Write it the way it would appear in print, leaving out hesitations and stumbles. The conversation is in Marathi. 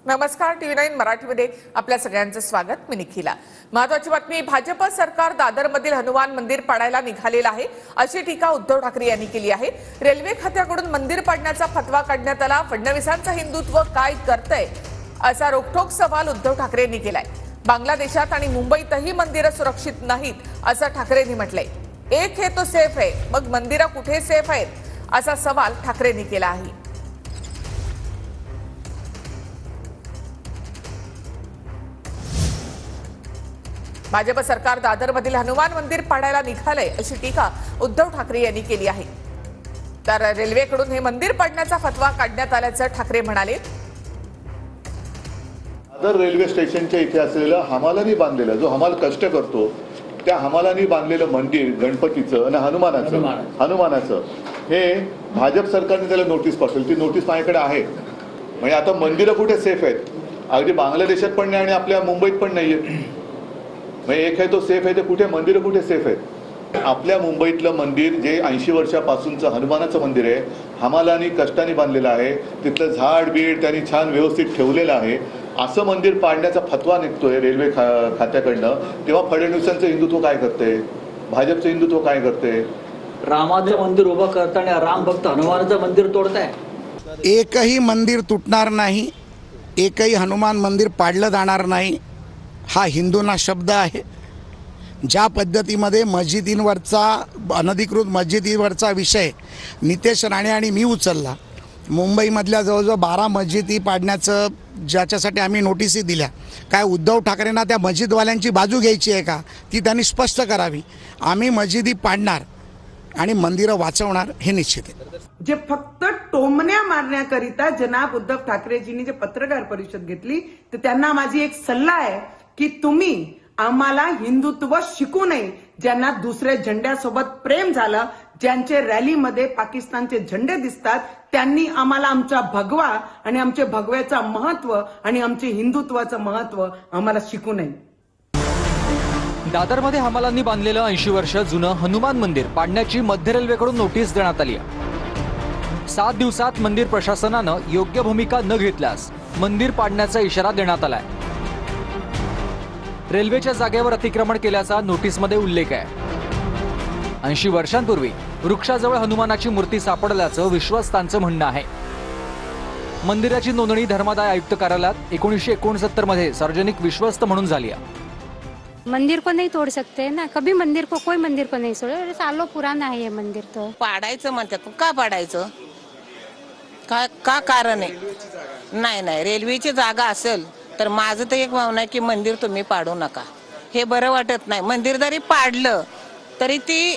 नमस्कार, TV9 मराठीमध्ये आपल्या सगळ्यांचं स्वागत. मी निखिला. महत्त्वाची बातमी, भाजप सरकार दादरमधील हनुमान मंदिर पाडायला निघालेलं आहे अशी टीका उद्धव ठाकरे यांनी केली आहे. रेल्वे खात्याकडून मंदिर पाडण्याचा फतवा काढण्यात आला. फडणवीसांचं हिंदुत्व काय करतंय असा रोखठोक सवाल उद्धव ठाकरेंनी केलाय. बांगलादेशात आणि मुंबईतही मंदिरं सुरक्षित नाहीत असं ठाकरेंनी म्हटलंय. एक है तो सेफ है, मग मंदिरं कुठे सेफ आहेत असा सवाल ठाकरेंनी केला आहे. भाजप सरकार दादरमधील हनुमान मंदिर पाडायला निघालंय अशी टीका उद्धव ठाकरे यांनी केली आहे. तर रेल्वेकडून हे मंदिर पाडण्याचा फतवा काढण्यात आल्याचं ठाकरे म्हणाले. दादर रेल्वे स्टेशनच्या इथे असलेलं हमालानी बांधलेलं, जो हमाल कष्ट करतो त्या हमालानी बांधलेलं मंदिर गणपतीचं आणि हनुमानाचं हे भाजप सरकारने त्याला नोटीस पाठवली. ती नोटीस माझ्याकडे आहे. म्हणजे आता मंदिरं कुठे सेफ आहेत? अगदी बांगलादेशात पण नाही आणि आपल्या मुंबईत पण नाही आहेत. म्हणजे एक आहे तो सेफ आहे, ते कुठे मंदिरं कुठे सेफ आहेत? आपल्या मुंबईतलं मंदिर जे 80 वर्षापासूनचं हनुमानाचं मंदिर आहे, हमालानी कष्टाने बांधलेलं आहे. तिथलं झाड बीड त्यांनी छान व्यवस्थित ठेवलेलं आहे. असं मंदिर पाडण्याचा फतवा निघतोय रेल्वे खात्याकडनं. तेव्हा फडणवीसांचं हिंदुत्व काय करते? भाजपचं हिंदुत्व काय करते? रामाचं मंदिर उभं करताना राम भक्त हनुमानाचं मंदिर तोडताय. एकही मंदिर तुटणार नाही, एकही हनुमान मंदिर पाडलं जाणार नाही हा हिंदूंना शब्द आहे. ज्या पद्धतीमध्ये मस्जिदींवरचा अनधिकृत मस्जिदीवरचा विषय नितेश राणे आणि मी उचलला, मुंबईमधल्या जवळजवळ 12 मस्जिदी पाडण्याचं ज्याच्यासाठी आम्ही नोटिसी दिल्या, काय उद्धव ठाकरेंना त्या मस्जिदवाल्यांची बाजू घ्यायची आहे का? ती त्यांनी स्पष्ट करावी. आम्ही मस्जिदी पाडणार आणि मंदिरं वाचवणार हे निश्चित आहे. जे फक्त टोमण्या मारण्याकरिता जनाब उद्धव ठाकरेजींनी जे पत्रकार परिषद घेतली, तर त्यांना माझी एक सल्ला आहे की तुम्ही आम्हाला हिंदुत्व शिकू नये. ज्यांना दुसऱ्या झेंड्यासोबत प्रेम झालं, ज्यांचे रॅलीमध्ये पाकिस्तानचे झेंडे दिसतात, त्यांनी आम्हाला आमचा भगवा आणि आमचे भगव्याचं महत्व आणि आमचे हिंदुत्वाचं महत्व आम्हाला शिकू नये. दादरमध्ये हमालांनी बांधलेलं 80 वर्ष जुनं हनुमान मंदिर पाडण्याची मध्य रेल्वेकडून नोटीस देण्यात आली आहे. 7 दिवसात मंदिर प्रशासनानं योग्य भूमिका न घेतल्यास मंदिर पाडण्याचा इशारा देण्यात आलाय. रेल्वेच्या जागेवर अतिक्रमण केल्याचा नोटीसमध्ये उल्लेख आहे. 80 वर्षांपूर्वी वृक्षाजवळ हनुमानाची मूर्ती सापडल्याचं विश्वस्तांचं म्हणणं आहे. मंदिराची नोंदणी धर्मादाय आयुक्त कार्यालयात 1969 मध्ये सार्वजनिक विश्वस्त म्हणून झाली आहे. मंदिर को नहीं तोड़ सकते ना, कभी मंदिर को, कोई मंदिर को नहीं तोड़े. सालों पुराना है ये मंदिर. तो पाडायचं म्हणतात, का पाडायचं? का कारण आहे? नाही, रेल्वेची जागा असेल तर माझं तर एक भावना आहे की मंदिर तुम्ही पाडू नका. हे बरं वाटत नाही. मंदिर जरी पाडलं तरी ती